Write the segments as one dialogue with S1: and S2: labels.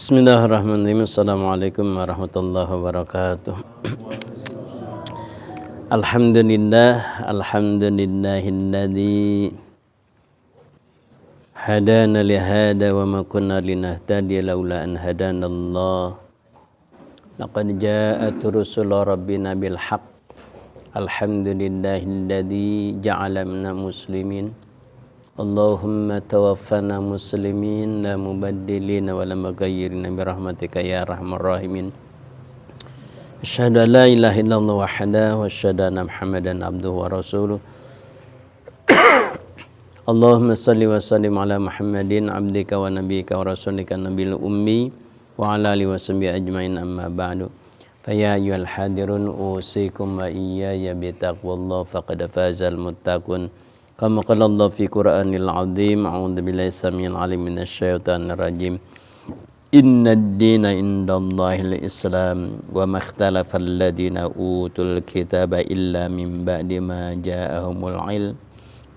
S1: Bismillahirrahmanirrahim. Assalamualaikum warahmatullahi wabarakatuh. Alhamdulillahilladzi hadana li hada wa ma kunna linahtadiya laula an hadanallah. Laqad ja'at rusulu rabbina bil haqq. Alhamdulillahilladzi ja'ala minna muslimin. Allahumma tawaffana muslimin la mubaddilina wa la mughayyirina bi rahmatika ya arhamar rahimin. Asyhadu an la ilaha illallah wahdahu wa asyhadu anna Muhammadan abduhu wa rasuluh. Allahumma salli wa sallim ala Muhammadin abdika wa nabiyyika wa rasulika nabiyil ummi wa ala alihi wa sahbihi ajmain amma ba'du. Fa ya ayyuhal hadirun usikum wa iyaya bi taqwallah faqad fazal muttaqun. Kama qala Allah fi Qur'anil azim, a'udzu billahi samil alim minasyaitonir rajim. Innad dina indallahil islam wa makhtalafa alladziina utul kitaba illa min ba'di ma ja'ahumul ilm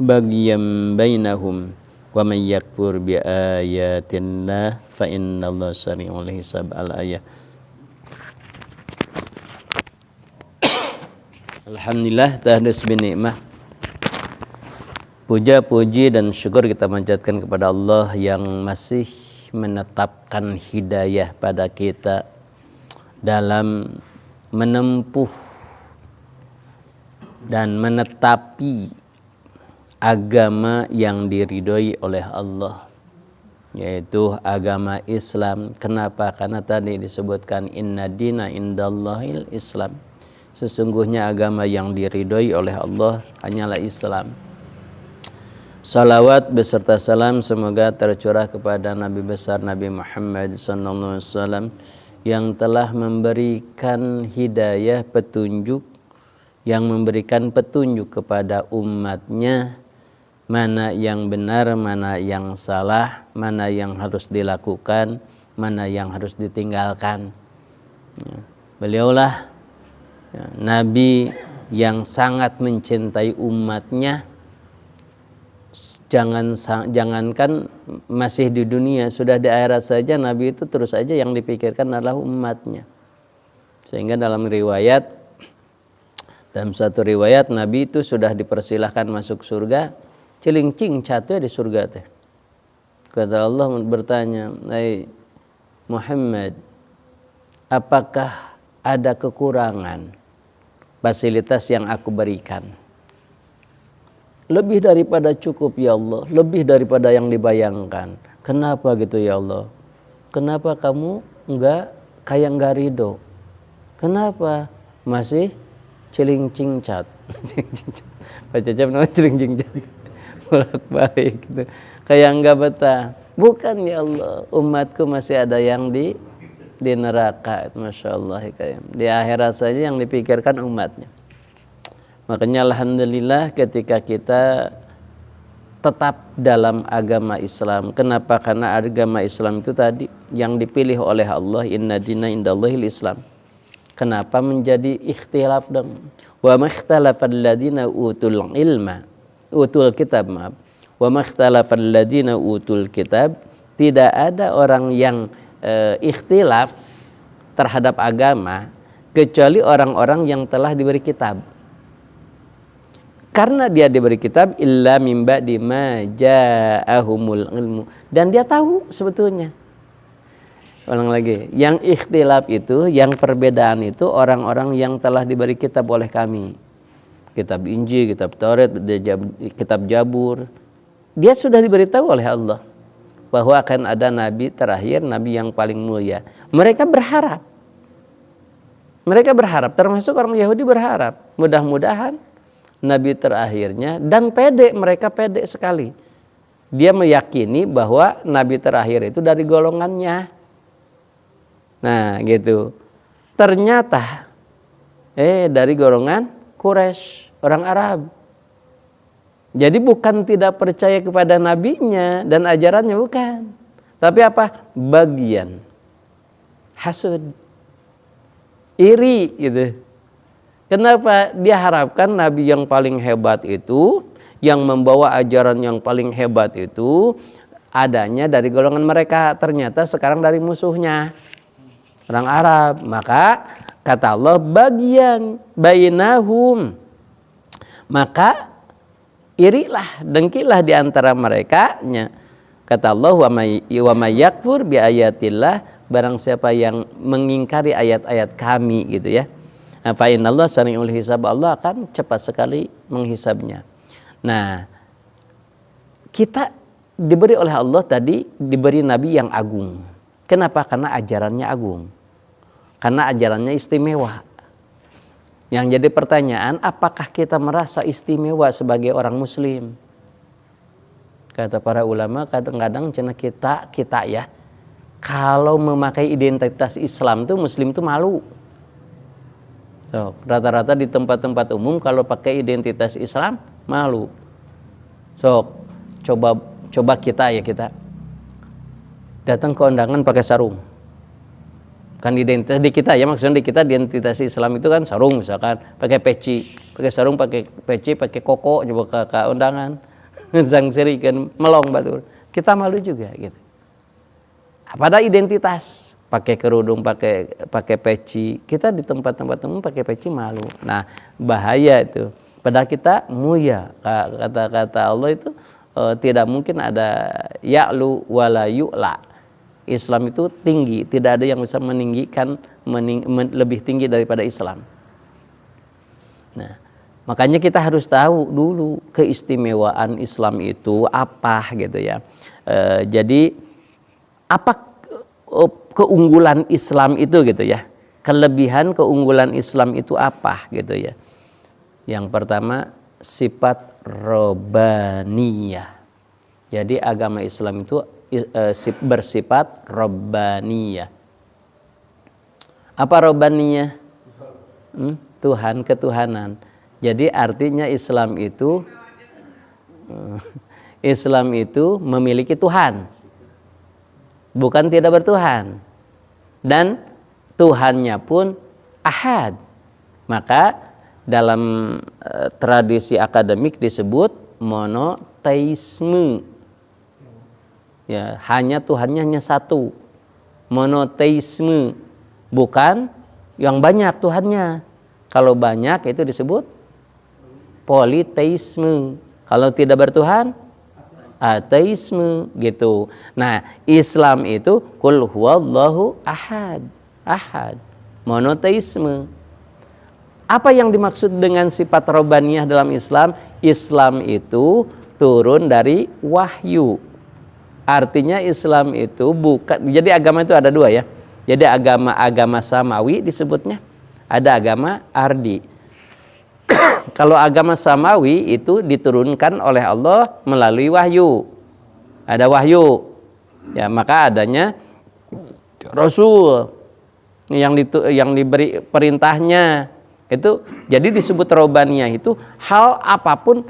S1: baghyan bainahum wa man yakfur bi ayatillah fa innallaha sari'ul hisab. Al-ayah. Alhamdulillah tahdus bi nikmah. Puja, puji, dan syukur kita panjatkan kepada Allah yang masih menetapkan hidayah pada kita dalam menempuh dan menetapi agama yang diridhoi oleh Allah, yaitu agama Islam. Kenapa? Karena tadi disebutkan inna dina indallahil Islam. Sesungguhnya agama yang diridhoi oleh Allah hanyalah Islam. Salawat beserta salam semoga tercurah kepada Nabi besar Nabi Muhammad SAW yang telah memberikan hidayah petunjuk, yang memberikan petunjuk kepada umatnya mana yang benar, mana yang salah, mana yang harus dilakukan, mana yang harus ditinggalkan. Beliaulah Nabi yang sangat mencintai umatnya. Jangankan masih di dunia, sudah di akhirat saja Nabi itu terus saja yang dipikirkan adalah umatnya. Sehingga dalam satu riwayat Nabi itu sudah dipersilahkan masuk surga, cilincing catu di surga teh. Kata Allah bertanya, "Hai Muhammad, apakah ada kekurangan fasilitas yang aku berikan?" Lebih daripada cukup ya Allah, lebih daripada yang dibayangkan. Kenapa gitu ya Allah? Kenapa kamu enggak ridho? Kenapa masih cilincing cat? Baca jam nama cilincing cat. Bolak-balik gitu. Kayak enggak betah. Bukan ya Allah, umatku masih ada yang di neraka. Masya Allah. Di akhirat saja yang dipikirkan umatnya. Makanya alhamdulillah ketika kita tetap dalam agama Islam. Kenapa? Karena agama Islam itu tadi yang dipilih oleh Allah, inna dina indallahil Islam. Kenapa menjadi ikhtilaf dong? Wa makhtalafal ladzina utul kitab. Wa makhtalafal ladzina utul kitab, tidak ada orang yang ikhtilaf terhadap agama kecuali orang-orang yang telah diberi kitab. Karena dia diberi kitab illa mim ba'di ma ja'ahumul ilmu, dan dia tahu sebetulnya. Ulang lagi, yang ikhtilaf itu, yang perbedaan itu orang-orang yang telah diberi kitab oleh kami. Kitab Injil, kitab Taurat, kitab Jabur. Dia sudah diberitahu oleh Allah bahwa akan ada nabi terakhir, nabi yang paling mulia. Mereka berharap, termasuk orang Yahudi berharap, mudah-mudahan nabi terakhirnya, dan mereka pede sekali. Dia meyakini bahwa nabi terakhir itu dari golongannya. Nah, gitu. Ternyata dari golongan Quraisy, orang Arab. Jadi bukan tidak percaya kepada nabinya dan ajarannya, bukan. Tapi apa? Bagian hasud, iri gitu. Kenapa? Dia harapkan nabi yang paling hebat itu, yang membawa ajaran yang paling hebat itu, adanya dari golongan mereka, ternyata sekarang dari musuhnya, orang Arab. Maka kata Allah, bagian bainahum, maka irilah, dengkilah di antara mereka. Kata Allah, wa may yakfur bi ayatillah, barang siapa yang mengingkari ayat-ayat kami gitu ya. Fa innallaha sari'ul hisab, Allah akan cepat sekali menghisabnya. Nah, kita diberi oleh Allah tadi, diberi nabi yang agung. Kenapa? Karena ajarannya agung. Karena ajarannya istimewa. Yang jadi pertanyaan, apakah kita merasa istimewa sebagai orang muslim? Kata para ulama, kadang-kadang kita ya, kalau memakai identitas Islam tuh muslim tuh malu. So, rata-rata di tempat-tempat umum kalau pakai identitas Islam malu. So, coba kita datang ke undangan pakai sarung. Kan identitas di kita ya, maksudnya di kita identitas Islam itu kan sarung, misalkan pakai peci, pakai sarung, pakai peci, pakai koko, coba ke undangan sang seri kan melong batur, kita malu juga gitu. Pada identitas, pakai kerudung, pakai peci, kita di tempat-tempat umum pakai peci malu. Nah, bahaya itu. Padahal kita mulia, kata Allah itu tidak mungkin ada ya'lu wala yu'la. Islam itu tinggi, tidak ada yang bisa meninggikan lebih tinggi daripada Islam. Nah, makanya kita harus tahu dulu keistimewaan Islam itu apa gitu ya. Jadi apa keunggulan Islam itu gitu ya, kelebihan keunggulan Islam itu apa gitu ya. Yang pertama, sifat robbaniyah. Jadi agama Islam itu bersifat robbaniyah. Apa robbaniyah? Tuhan, ketuhanan. Jadi artinya Islam itu memiliki Tuhan, bukan tidak bertuhan, dan Tuhannya pun ahad. Maka dalam tradisi akademik disebut monoteisme. Ya, hanya Tuhannya hanya satu. Monoteisme, bukan yang banyak Tuhannya. Kalau banyak itu disebut politeisme. Kalau tidak bertuhan, ateisme gitu. Nah, Islam itu qul huwallahu ahad. Ahad. Monoteisme. Apa yang dimaksud dengan sifat robbaniyah dalam Islam? Islam itu turun dari wahyu. Artinya Islam itu bukan, jadi agama itu ada dua ya. Jadi agama samawi disebutnya, ada agama ardi. Kalau agama samawi itu diturunkan oleh Allah melalui wahyu. Ada wahyu. Ya, maka adanya Rasul yang diberi perintahnya. Itu jadi disebut robbaniyah itu hal apapun,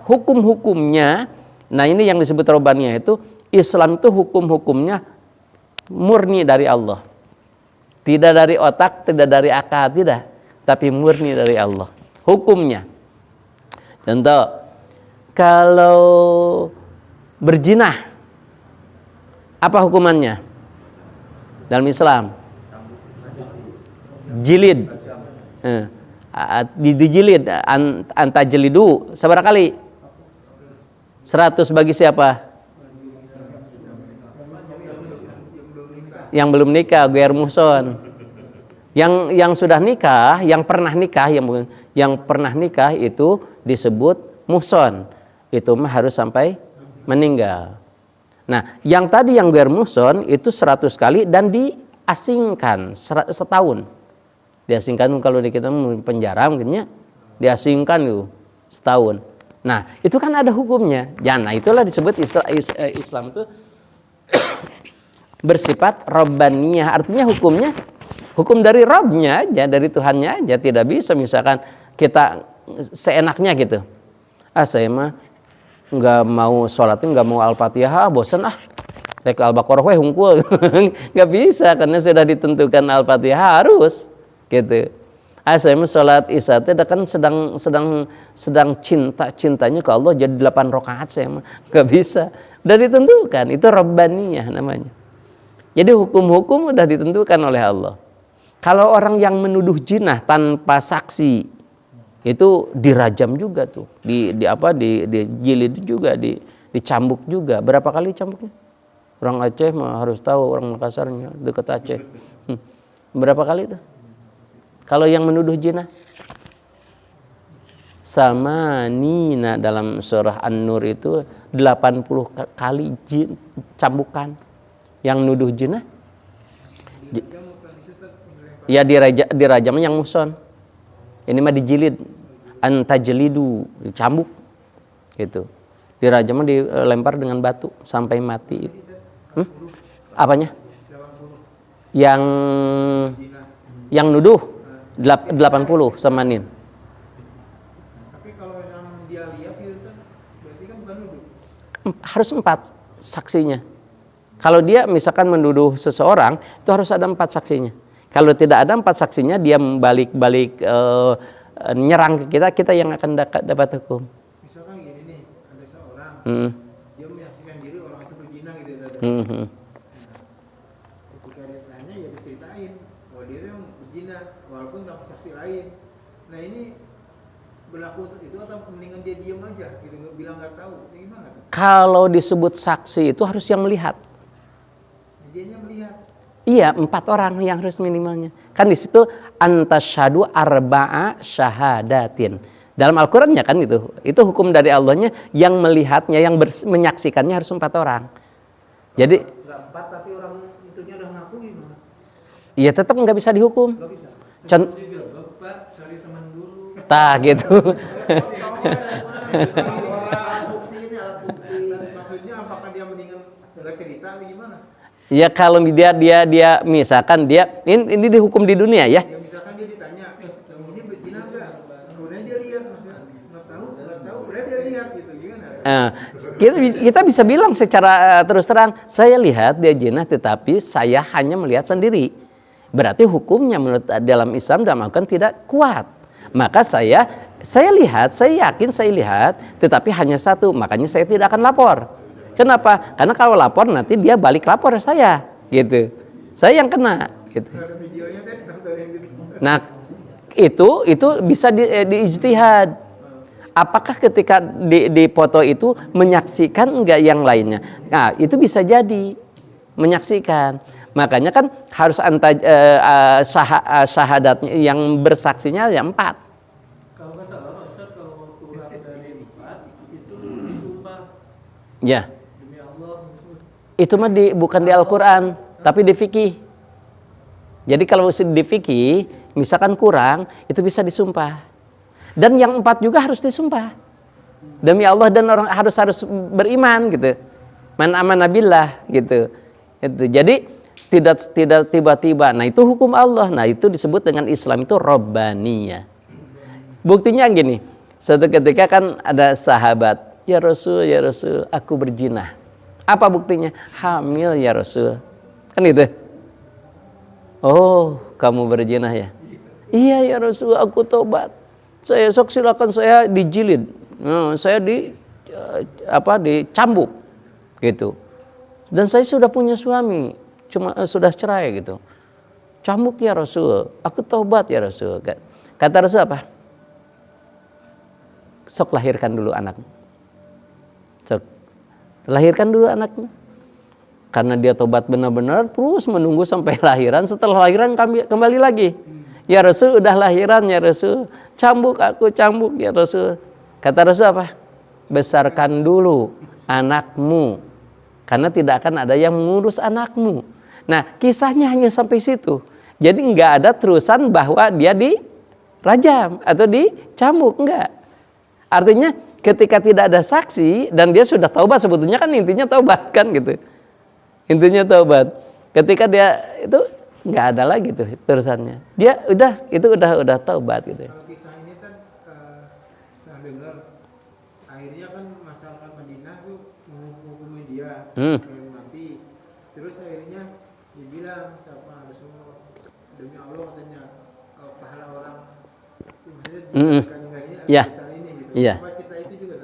S1: hukum-hukumnya. Nah, ini yang disebut robbaniyah itu, Islam itu hukum-hukumnya murni dari Allah. Tidak dari otak, tidak dari akal, tidak, tapi murni dari Allah. Hukumnya. Contoh, kalau berzina, apa hukumannya dalam Islam? Jilid. Dijilid, antajelidu seberapa kali? 100 bagi siapa? Yang belum nikah, ghair muhson. Yang sudah nikah, yang pernah nikah itu disebut muhson. Itu mah harus sampai meninggal. Nah, yang tadi yang ghair muhson itu 100 kali dan diasingkan setahun. Diasingkan kalau di kita penjara mungkinnya diasingkan itu setahun. Nah, itu kan ada hukumnya. Ya, nah itulah disebut Islam itu bersifat robbaniyah. Artinya hukumnya hukum dari Rabbnya aja, dari Tuhannya aja. Tidak bisa misalkan kita seenaknya gitu. Saya mah nggak mau sholatnya, nggak mau Al-Fatihah, bosan saya ke Al-Baqarah hungkul. Nggak bisa, karena sudah ditentukan Al-Fatihah harus gitu. Saya sholat isya itu kan sedang cintanya ke Allah jadi 8 rakaat saya mah nggak bisa. Udah ditentukan, itu rabbaniyah namanya. Jadi hukum-hukum udah ditentukan oleh Allah. Kalau orang yang menuduh jinah tanpa saksi itu dirajam juga tuh, dijilid juga, dicambuk juga. Berapa kali cambuknya? Orang Aceh mah harus tahu, orang Makassarnya dekat Aceh. Berapa kali itu? Kalau yang menuduh jinah sama Nina dalam surah An-Nur itu 80 kali cambukan. Yang nuduh jinah ya dirajamnya yang muson. Ini mah dijilid, antajlidu, dicambuk gitu. Dirajamnya dilempar dengan batu sampai mati. Apanya? Yang nuduh 80 sama Nin.
S2: Tapi kalau yang dia lihat itu kan berarti kan bukan nuduh.
S1: Harus 4 saksinya. Kalau dia misalkan menuduh seseorang, itu harus ada 4 saksinya. Kalau tidak ada 4 saksinya, dia balik nyerang ke kita yang akan dapat hukum.
S2: Misalkan gini nih, ada seorang dia menyaksikan diri orang itu berzina gitu ya. Ketika dia tanya ya diceritain bahwa dia yang berzina walaupun tanpa saksi lain. Nah ini berlaku untuk itu atau mendingan dia diam aja gitu, bilang nggak tahu, gimana?
S1: Kalau disebut saksi itu harus yang melihat.
S2: Dianya melihat.
S1: Iya, 4 orang yang harus minimalnya. Kan di situ antasyhadu arba'a syahadatin. Dalam Al-Qur'annya kan itu. Itu hukum dari Allahnya, yang melihatnya, yang menyaksikannya harus 4 orang. Jadi
S2: Nggak 4 tapi orang itunya udah ngaku gimana?
S1: ya tetap nggak bisa dihukum.
S2: Nggak bisa. Bapak cari teman dulu.
S1: Tah gitu.
S2: Maksudnya apakah dia mendingan nggak cerita atau gimana?
S1: Ya kalau dia misalkan dia ini dihukum di dunia ya.
S2: Ya misalkan dia ditanya, ini berzina enggak? Kemudian dia lihat, maksudnya nggak tahu, kemudian dia lihat gitu, gimana?
S1: Kita bisa bilang secara terus terang, saya lihat dia zina tetapi saya hanya melihat sendiri. Berarti hukumnya menurut dalam Islam dalam Al-Quran tidak kuat. Maka saya lihat, saya yakin saya lihat, tetapi hanya satu, makanya saya tidak akan lapor. Kenapa? Karena kalau lapor nanti dia balik lapor saya, gitu. Saya yang kena, gitu. Nah, itu bisa diijtihad. Apakah ketika di foto itu menyaksikan enggak yang lainnya? Nah, itu bisa jadi menyaksikan. Makanya kan harus syahadatnya yang bersaksinya yang 4.
S2: Kalau nggak salah Pak Ustadz, kalau kurang dari 4 itu disumpah.
S1: Ya.
S2: Demi Allah.
S1: Itu mah bukan di Al-Qur'an, tapi di fikih. Jadi kalau di fikih, misalkan kurang, itu bisa disumpah. Dan yang 4 juga harus disumpah. Demi Allah, dan orang harus beriman gitu. Man amana billah gitu. Itu. Jadi tidak tiba-tiba. Nah, itu hukum Allah. Nah, itu disebut dengan Islam itu rabbaniyah. Buktinya gini. Suatu ketika kan ada sahabat, ya Rasul, aku berzina. Apa buktinya? Hamil ya Rasul. Kan itu. Oh, kamu berzina ya? Iya ya Rasul, aku tobat. Saya silakan saya dijilid. Saya dicambuk gitu. Dan saya sudah punya suami, cuma sudah cerai gitu. Cambuk ya Rasul, aku tobat ya Rasul. Kata Rasul apa? Sok lahirkan dulu anakmu. Sok lahirkan dulu anakmu. Karena dia tobat benar-benar, terus menunggu sampai lahiran. Setelah lahiran kembali lagi. Ya Rasul, udah lahiran ya Rasul. Cambuk ya Rasul. Kata Rasul apa? Besarkan dulu anakmu. Karena tidak akan ada yang mengurus anakmu. Nah, kisahnya hanya sampai situ. Jadi nggak ada terusan bahwa dia dirajam atau dicambuk, enggak. Artinya ketika tidak ada saksi dan dia sudah taubat, sebetulnya kan intinya taubat kan gitu. Intinya taubat. Ketika dia itu nggak ada lagi tuh terusannya. Dia udah taubat gitu.
S2: Kalau kisah ini kan saya dengar akhirnya kan masyarakat Madinah tuh menghukumi dia mati. Terus akhirnya dibilang siapa Rasulullah, demi Allah katanya pahala orang maksudnya
S1: Mm-mm.
S2: dikali-kali
S1: Iya.
S2: besar ini gitu.
S1: Iya.
S2: Apa kita itu juga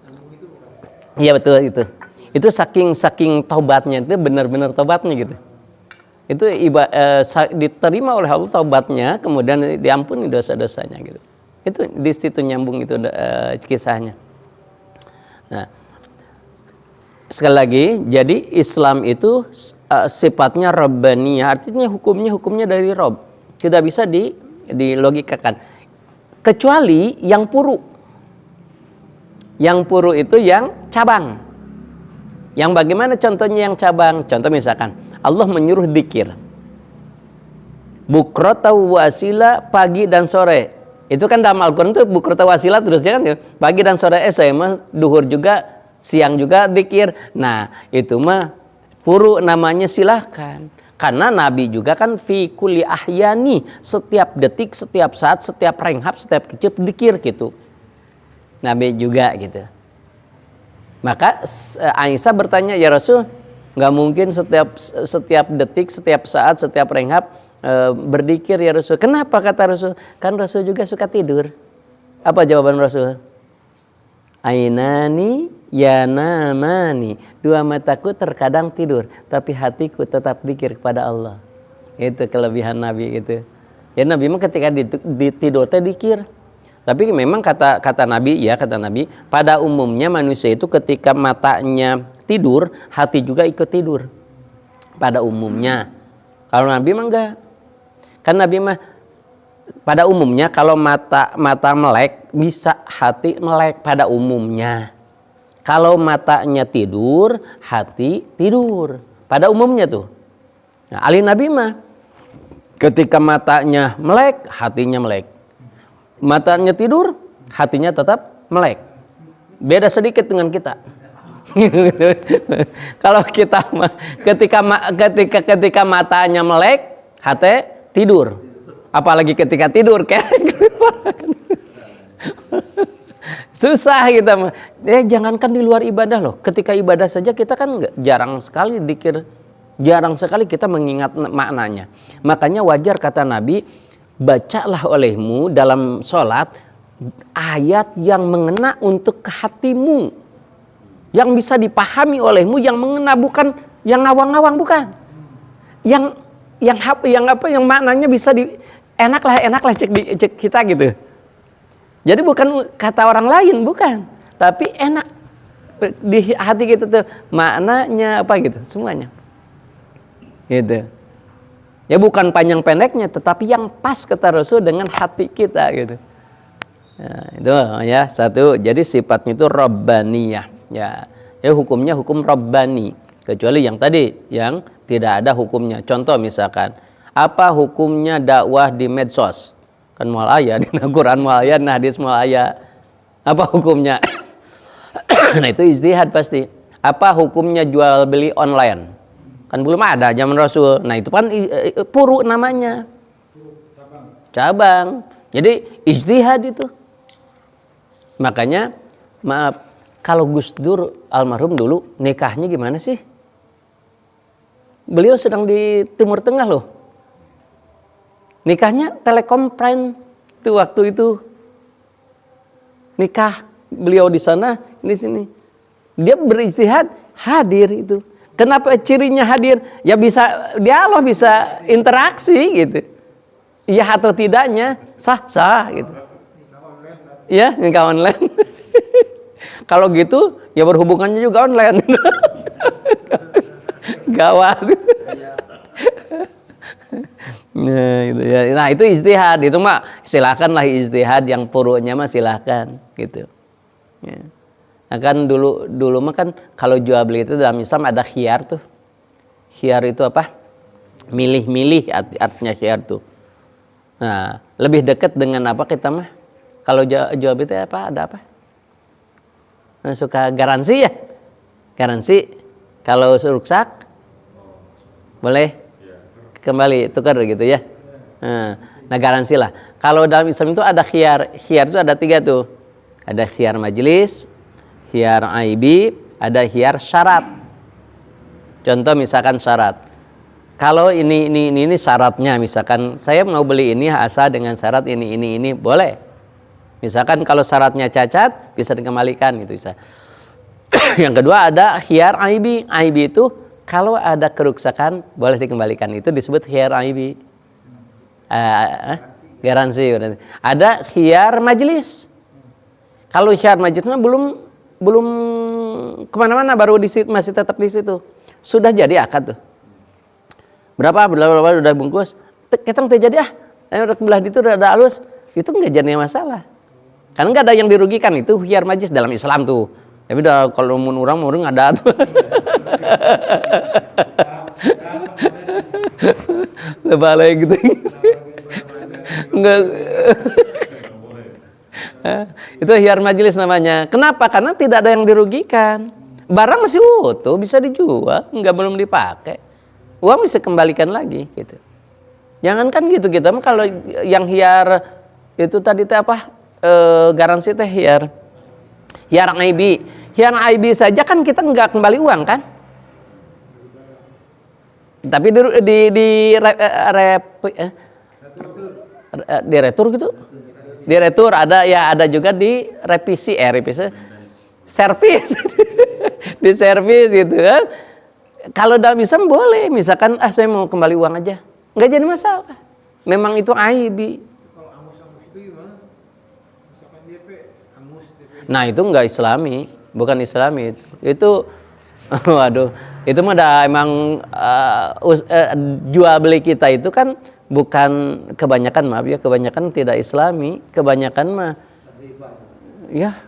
S2: nyambung itu bukan?
S1: Iya betul itu. Itu saking taubatnya itu benar-benar taubatnya gitu. Itu diterima oleh Allah taubatnya, kemudian diampuni dosa-dosanya gitu. Itu di situ nyambung itu kisahnya. Nah, sekali lagi, jadi Islam itu sifatnya Rabbaniyah, artinya hukumnya dari Rabb. Tidak bisa dilogikakan. Kecuali yang puru. Yang puru itu yang cabang. Yang bagaimana contohnya yang cabang? Contoh misalkan, Allah menyuruh dzikir. Bukrata wasila pagi dan sore. Itu kan dalam Al-Quran itu bukrata wasila terus jangan pagi dan sore saya mah duhur juga, siang juga dzikir. Nah, itu mah puru namanya silahkan. Karena Nabi juga kan fi kulli ahyani, setiap detik, setiap saat, setiap renghap, setiap kecip dzikir gitu. Nabi juga gitu. Maka Aisyah bertanya, ya Rasul, nggak mungkin setiap detik, setiap saat, setiap renghap berzikir ya Rasul. Kenapa kata Rasul? Kan Rasul juga suka tidur. Apa jawaban Rasul? Ainani yanamani, dua mataku terkadang tidur, tapi hatiku tetap dzikir kepada Allah. Itu kelebihan Nabi gitu. Ya Nabi mah ketika tidur teh dzikir. Tapi memang kata Nabi, pada umumnya manusia itu ketika matanya tidur, hati juga ikut tidur. Pada umumnya. Kalau Nabi mah enggak. Kan Nabi mah pada umumnya kalau mata melek, bisa hati melek pada umumnya. Kalau matanya tidur, hati tidur. Pada umumnya tuh. Nah, Ali Nabi mah ketika matanya melek, hatinya melek. Matanya tidur, hatinya tetap melek. Beda sedikit dengan kita. Kalau kita ketika matanya melek, hati tidur. Apalagi ketika tidur kayak susah kita. Jangankan di luar ibadah loh. Ketika ibadah saja kita kan jarang sekali dzikir, jarang sekali kita mengingat maknanya. Makanya wajar kata Nabi, bacalah olehmu dalam sholat ayat yang mengena untuk ke hatimu, yang bisa dipahami olehmu, yang mengena, bukan yang ngawang-ngawang, bukan yang maknanya bisa enaklah cek kita gitu. Jadi bukan kata orang lain, bukan, tapi enak di hati kita tuh maknanya apa gitu semuanya gitu. Ya bukan panjang pendeknya, tetapi yang pas kata Rasul dengan hati kita gitu. Nah, itu ya satu. Jadi sifatnya itu Rabbaniyah. Ya hukumnya hukum Rabbani. Kecuali yang tadi yang tidak ada hukumnya. Contoh misalkan, apa hukumnya dakwah di medsos? Kan mual aya di Quran mual aya, nah hadis mual aya. Apa hukumnya? Nah itu ijtihad pasti. Apa hukumnya jual beli online? Kan belum ada zaman Rasul. Nah itu kan puru namanya. Cabang. Jadi ijtihad itu. Makanya maaf, kalau Gus Dur almarhum dulu nikahnya gimana sih? Beliau sedang di Timur Tengah loh. Nikahnya telekonferensi itu waktu itu. Nikah beliau di sana, di sini. Dia berijtihad, hadir itu. Kenapa cirinya hadir? Ya bisa dialog, bisa interaksi gitu. Iya atau tidaknya sah gitu. Ya, nikah online. Kalau gitu ya berhubungannya juga online. Gawat. Nah, gitu ya. Nah, itu ijtihad, itu mah silakanlah ijtihad, yang purunya mah silakan gitu. Ya. Nah kan dulu mah kan kalau jual beli itu dalam Islam ada khiyar tuh. Khiyar itu apa? Milih-milih artinya khiyar tuh. Nah, lebih dekat dengan apa kita mah? Kalau jual beli itu apa? Ada apa? Nah, suka garansi ya? Garansi. Kalau rusak boleh kembali tukar gitu ya. Nah, garansi lah. Kalau dalam Islam itu ada khiyar. Khiyar itu ada 3 tuh. Ada khiyar majelis, khiyar aibi, ada khiyar syarat. Contoh misalkan syarat. Kalau ini syaratnya, misalkan saya mau beli ini asa dengan syarat ini boleh. Misalkan kalau syaratnya cacat bisa dikembalikan gitu bisa. Yang kedua ada khiyar aibi. Aibi itu kalau ada kerusakan boleh dikembalikan, itu disebut khiyar aibi. Garansi. Ada khiyar majlis. Kalau khiyar majlisnya belum kemana-mana, baru di situ, masih tetap di situ. Sudah jadi akad tuh. Berapa udah bungkus, kita nggak jadi udah belah itu udah ada halus, itu nggak jadi masalah, karena nggak ada yang dirugikan, itu khiyar majlis dalam Islam tuh. Tapi udah kalau mau orang ada tuh. Lebay gitu. Enggak. Itu khiyar majlis namanya. Kenapa? Karena tidak ada yang dirugikan. Barang masih utuh, bisa dijual, belum dipakai. Uang bisa kembalikan lagi gitu. Jangankan gitu, kita mah kalau yang khiyar itu tadi teh apa? Garansi teh khiyar aibi. Khiyar aibi saja kan kita nggak kembali uang kan? Tapi di retur gitu. Di retur ada juga di revisi servis. Di servis gitu kan. Kalau dalam Islam boleh, misalkan saya mau kembali uang aja, nggak jadi masalah. Memang itu aibi.
S2: Kalau angus-angus itu gimana? Misalkan DP, angus DP.
S1: Nah itu nggak Islami, bukan Islami itu. Waduh, itu mah emang jual beli kita itu kan bukan kebanyakan, maaf ya, kebanyakan tidak Islami, kebanyakan mah. Ya,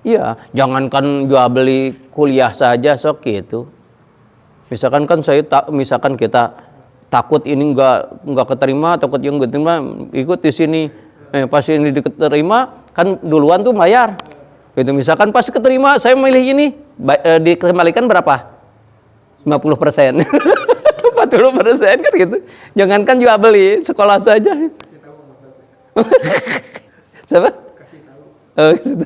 S1: iya, jangankan jual beli kuliah saja sok gitu. Misalkan kan misalkan kita takut ini nggak keterima, takut yang keterima ikut di sini, pas ini diterima kan duluan tuh bayar. Itu misalkan pas keterima saya milih ini, dikembalikan berapa? 50%. 40% kan gitu. Jangankan jual beli, sekolah saja. Siapa?
S2: Kasih tahu.
S1: Oh, gitu.